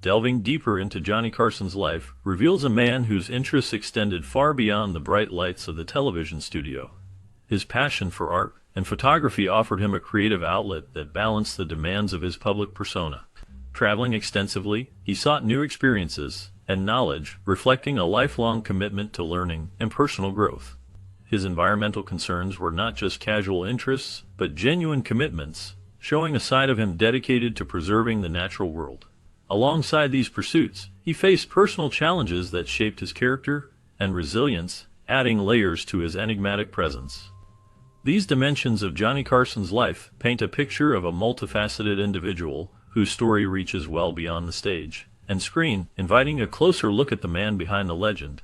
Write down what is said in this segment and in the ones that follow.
Delving deeper into Johnny Carson's life reveals a man whose interests extended far beyond the bright lights of the television studio. His passion for art and photography offered him a creative outlet that balanced the demands of his public persona. Traveling extensively, he sought new experiences and knowledge, reflecting a lifelong commitment to learning and personal growth. His environmental concerns were not just casual interests, but genuine commitments, showing a side of him dedicated to preserving the natural world. Alongside these pursuits, he faced personal challenges that shaped his character and resilience, adding layers to his enigmatic presence. These dimensions of Johnny Carson's life paint a picture of a multifaceted individual whose story reaches well beyond the stage and screen, inviting a closer look at the man behind the legend.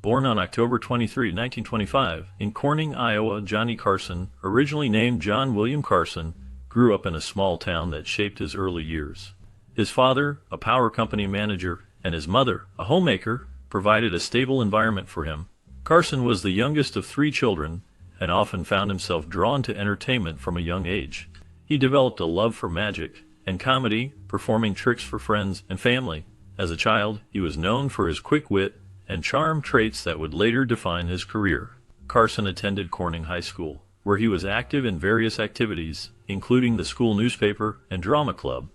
Born on October 23, 1925, in Corning, Iowa, Johnny Carson, originally named John William Carson, grew up in a small town that shaped his early years. His father, a power company manager, and his mother, a homemaker, provided a stable environment for him. Carson was the youngest of three children and often found himself drawn to entertainment from a young age. He developed a love for magic and comedy, performing tricks for friends and family. As a child, he was known for his quick wit and charm, traits that would later define his career. Carson attended Corning High School, where he was active in various activities, including the school newspaper and drama club.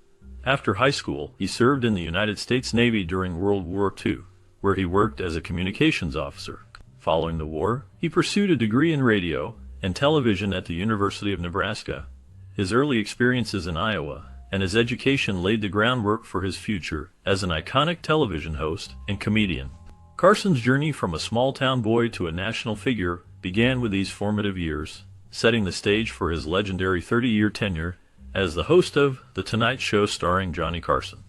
After high school, he served in the United States Navy during World War II, where he worked as a communications officer. Following the war, he pursued a degree in radio and television at the University of Nebraska. His early experiences in Iowa and his education laid the groundwork for his future as an iconic television host and comedian. Carson's journey from a small-town boy to a national figure began with these formative years, setting the stage for his legendary 30-year tenure as the host of The Tonight Show starring Johnny Carson.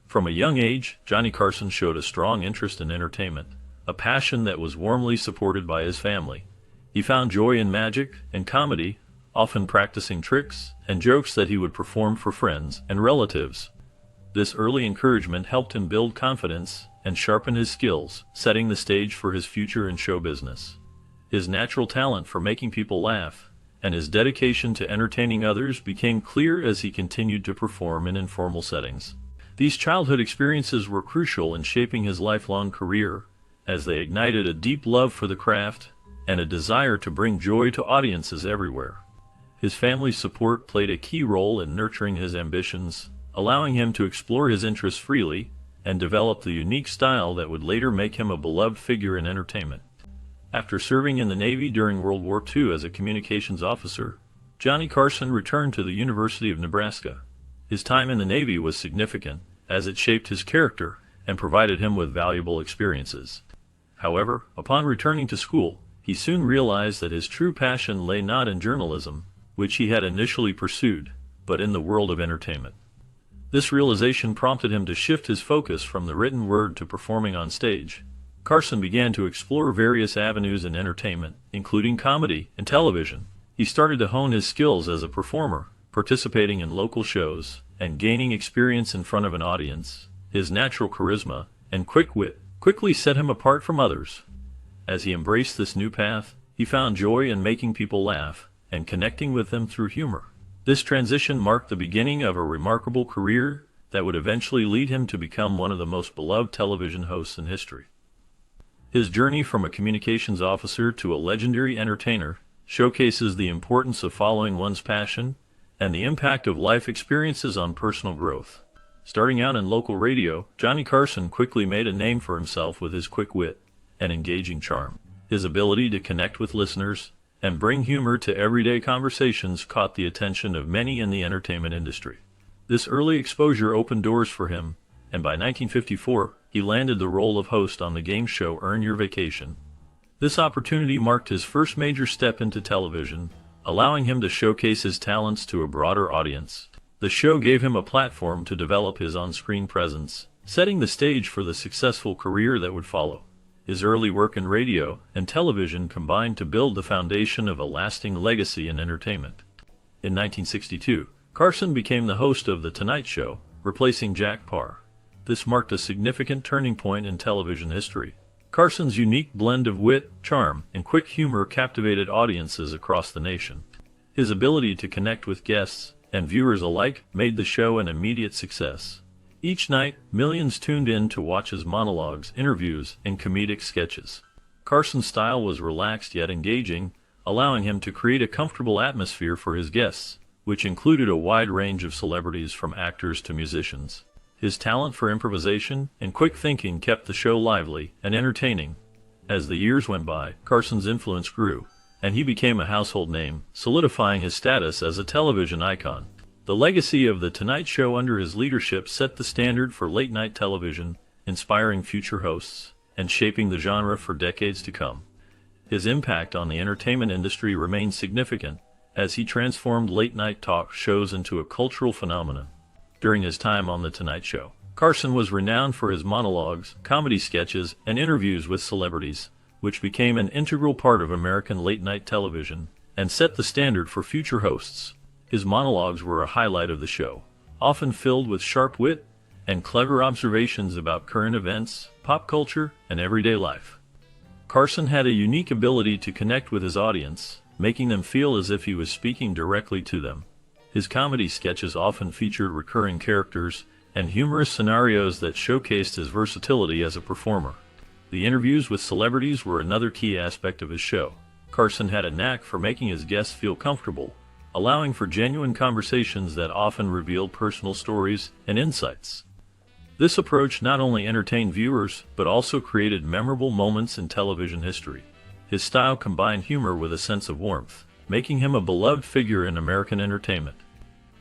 From a young age, Johnny Carson showed a strong interest in entertainment, a passion that was warmly supported by his family. He found joy in magic and comedy, often practicing tricks and jokes that he would perform for friends and relatives. This early encouragement helped him build confidence and sharpen his skills, setting the stage for his future in show business. His natural talent for making people laugh and his dedication to entertaining others became clear as he continued to perform in informal settings. These childhood experiences were crucial in shaping his lifelong career, as they ignited a deep love for the craft and a desire to bring joy to audiences everywhere. His family's support played a key role in nurturing his ambitions, allowing him to explore his interests freely and develop the unique style that would later make him a beloved figure in entertainment. After serving in the Navy during World War II as a communications officer, Johnny Carson returned to the University of Nebraska. His time in the Navy was significant, as it shaped his character and provided him with valuable experiences. However, upon returning to school, he soon realized that his true passion lay not in journalism, which he had initially pursued, but in the world of entertainment. This realization prompted him to shift his focus from the written word to performing on stage. Carson began to explore various avenues in entertainment, including comedy and television. He started to hone his skills as a performer, participating in local shows and gaining experience in front of an audience. His natural charisma and quick wit quickly set him apart from others. As he embraced this new path, he found joy in making people laugh and connecting with them through humor. This transition marked the beginning of a remarkable career that would eventually lead him to become one of the most beloved television hosts in history. His journey from a communications officer to a legendary entertainer showcases the importance of following one's passion and the impact of life experiences on personal growth. Starting out in local radio, Johnny Carson quickly made a name for himself with his quick wit and engaging charm. His ability to connect with listeners and bring humor to everyday conversations caught the attention of many in the entertainment industry. This early exposure opened doors for him, and by 1954, he landed the role of host on the game show Earn Your Vacation. This opportunity marked his first major step into television, allowing him to showcase his talents to a broader audience. The show gave him a platform to develop his on-screen presence, setting the stage for the successful career that would follow. His early work in radio and television combined to build the foundation of a lasting legacy in entertainment. In 1962, Carson became the host of The Tonight Show, replacing Jack Paar. This marked a significant turning point in television history. Carson's unique blend of wit, charm, and quick humor captivated audiences across the nation. His ability to connect with guests and viewers alike made the show an immediate success. Each night, millions tuned in to watch his monologues, interviews, and comedic sketches. Carson's style was relaxed yet engaging, allowing him to create a comfortable atmosphere for his guests, which included a wide range of celebrities from actors to musicians. His talent for improvisation and quick thinking kept the show lively and entertaining. As the years went by, Carson's influence grew, and he became a household name, solidifying his status as a television icon. The legacy of The Tonight Show under his leadership set the standard for late-night television, inspiring future hosts, and shaping the genre for decades to come. His impact on the entertainment industry remains significant, as he transformed late-night talk shows into a cultural phenomenon. During his time on The Tonight Show, Carson was renowned for his monologues, comedy sketches, and interviews with celebrities, which became an integral part of American late-night television and set the standard for future hosts. His monologues were a highlight of the show, often filled with sharp wit and clever observations about current events, pop culture, and everyday life. Carson had a unique ability to connect with his audience, making them feel as if he was speaking directly to them. His comedy sketches often featured recurring characters and humorous scenarios that showcased his versatility as a performer. The interviews with celebrities were another key aspect of his show. Carson had a knack for making his guests feel comfortable, allowing for genuine conversations that often revealed personal stories and insights. This approach not only entertained viewers, but also created memorable moments in television history. His style combined humor with a sense of warmth, making him a beloved figure in American entertainment.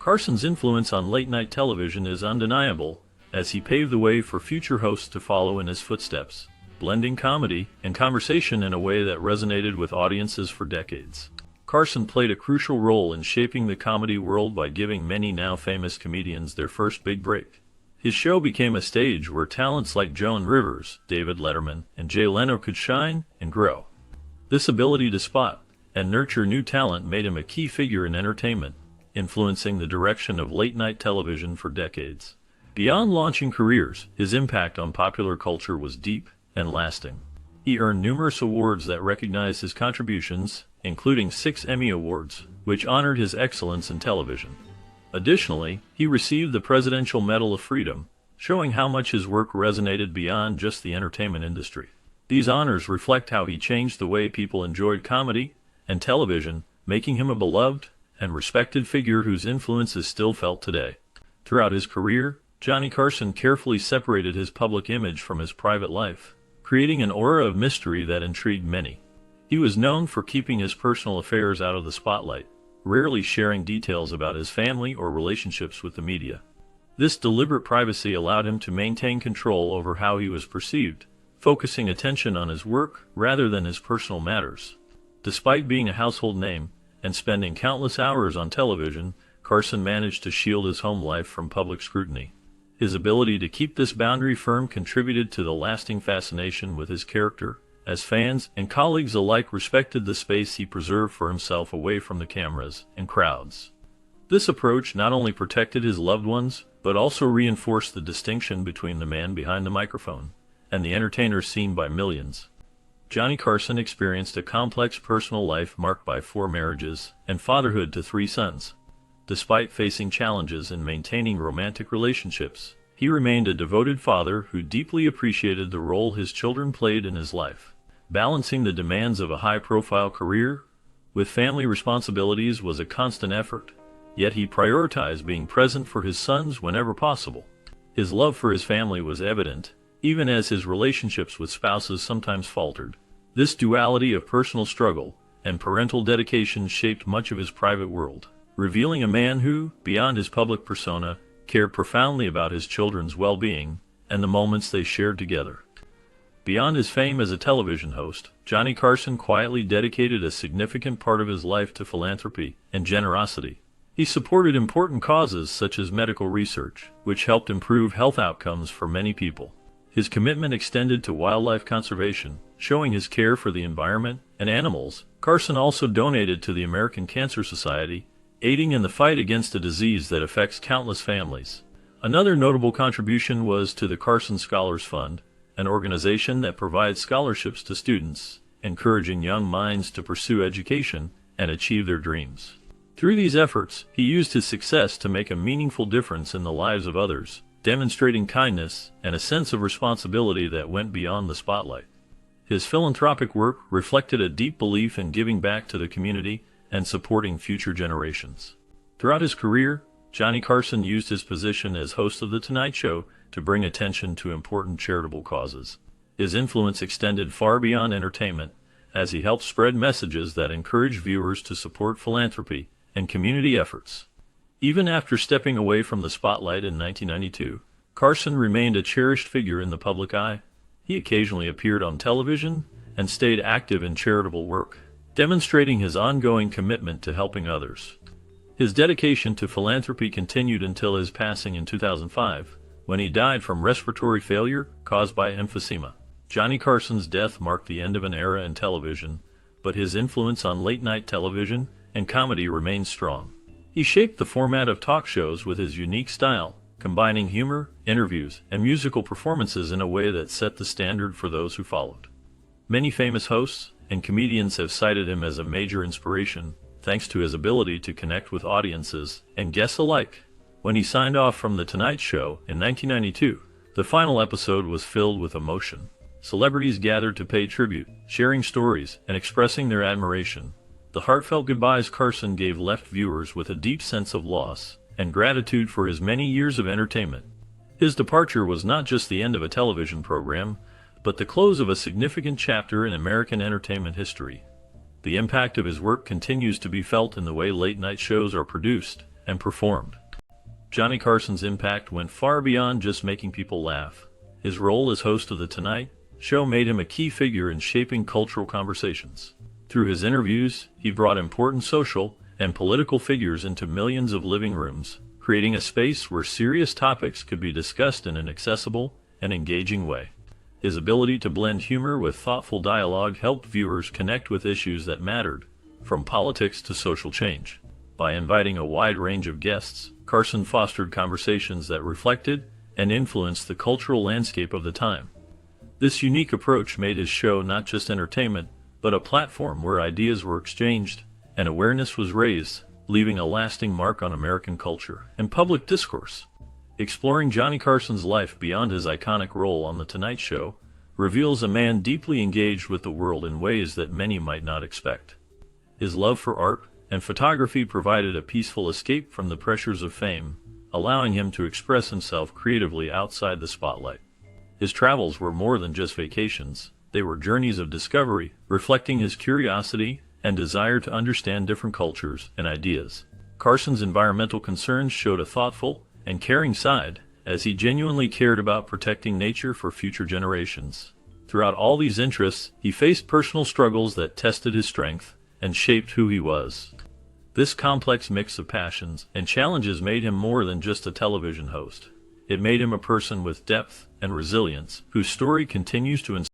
Carson's influence on late-night television is undeniable, as he paved the way for future hosts to follow in his footsteps, blending comedy and conversation in a way that resonated with audiences for decades. Carson played a crucial role in shaping the comedy world by giving many now famous comedians their first big break. His show became a stage where talents like Joan Rivers, David Letterman, and Jay Leno could shine and grow. This ability to spot and nurture new talent made him a key figure in entertainment, influencing the direction of late-night television for decades. Beyond launching careers, his impact on popular culture was deep and lasting. He earned numerous awards that recognized his contributions, including 6 Emmy Awards, which honored his excellence in television. Additionally, he received the Presidential Medal of Freedom, showing how much his work resonated beyond just the entertainment industry. These honors reflect how he changed the way people enjoyed comedy and television, making him a beloved and respected figure whose influence is still felt today. Throughout his career, Johnny Carson carefully separated his public image from his private life, creating an aura of mystery that intrigued many. He was known for keeping his personal affairs out of the spotlight, rarely sharing details about his family or relationships with the media. This deliberate privacy allowed him to maintain control over how he was perceived, focusing attention on his work rather than his personal matters. Despite being a household name and spending countless hours on television, Carson managed to shield his home life from public scrutiny. His ability to keep this boundary firm contributed to the lasting fascination with his character, as fans and colleagues alike respected the space he preserved for himself away from the cameras and crowds. This approach not only protected his loved ones, but also reinforced the distinction between the man behind the microphone and the entertainer seen by millions. Johnny Carson experienced a complex personal life marked by 4 marriages and fatherhood to 3 sons. Despite facing challenges in maintaining romantic relationships, he remained a devoted father who deeply appreciated the role his children played in his life. Balancing the demands of a high-profile career with family responsibilities was a constant effort, yet he prioritized being present for his sons whenever possible. His love for his family was evident, even as his relationships with spouses sometimes faltered. This duality of personal struggle and parental dedication shaped much of his private world, revealing a man who, beyond his public persona, cared profoundly about his children's well-being and the moments they shared together. Beyond his fame as a television host, Johnny Carson quietly dedicated a significant part of his life to philanthropy and generosity. He supported important causes such as medical research, which helped improve health outcomes for many people. His commitment extended to wildlife conservation, showing his care for the environment and animals. Carson also donated to the American Cancer Society, aiding in the fight against a disease that affects countless families. Another notable contribution was to the Carson Scholars Fund, an organization that provides scholarships to students, encouraging young minds to pursue education and achieve their dreams. Through these efforts, he used his success to make a meaningful difference in the lives of others, demonstrating kindness and a sense of responsibility that went beyond the spotlight. His philanthropic work reflected a deep belief in giving back to the community and supporting future generations. Throughout his career, Johnny Carson used his position as host of The Tonight Show to bring attention to important charitable causes. His influence extended far beyond entertainment, as he helped spread messages that encouraged viewers to support philanthropy and community efforts. Even after stepping away from the spotlight in 1992, Carson remained a cherished figure in the public eye. He occasionally appeared on television and stayed active in charitable work, demonstrating his ongoing commitment to helping others. His dedication to philanthropy continued until his passing in 2005, when he died from respiratory failure caused by emphysema. Johnny Carson's death marked the end of an era in television, but his influence on late-night television and comedy remains strong. He shaped the format of talk shows with his unique style, combining humor, interviews, and musical performances in a way that set the standard for those who followed. Many famous hosts and comedians have cited him as a major inspiration, thanks to his ability to connect with audiences and guests alike. When he signed off from The Tonight Show in 1992, the final episode was filled with emotion. Celebrities gathered to pay tribute, sharing stories and expressing their admiration. The heartfelt goodbyes Carson gave left viewers with a deep sense of loss and gratitude for his many years of entertainment. His departure was not just the end of a television program, but the close of a significant chapter in American entertainment history. The impact of his work continues to be felt in the way late-night shows are produced and performed. Johnny Carson's impact went far beyond just making people laugh. His role as host of The Tonight Show made him a key figure in shaping cultural conversations. Through his interviews, he brought important social and political figures into millions of living rooms, creating a space where serious topics could be discussed in an accessible and engaging way. His ability to blend humor with thoughtful dialogue helped viewers connect with issues that mattered, from politics to social change. By inviting a wide range of guests, Carson fostered conversations that reflected and influenced the cultural landscape of the time. This unique approach made his show not just entertainment, but a platform where ideas were exchanged and awareness was raised, leaving a lasting mark on American culture and public discourse. Exploring Johnny Carson's life beyond his iconic role on The Tonight Show reveals a man deeply engaged with the world in ways that many might not expect. His love for art and photography provided a peaceful escape from the pressures of fame, allowing him to express himself creatively outside the spotlight. His travels were more than just vacations. They were journeys of discovery, reflecting his curiosity and desire to understand different cultures and ideas. Carson's environmental concerns showed a thoughtful and caring side, as he genuinely cared about protecting nature for future generations. Throughout all these interests, he faced personal struggles that tested his strength and shaped who he was. This complex mix of passions and challenges made him more than just a television host. It made him a person with depth and resilience, whose story continues to inspire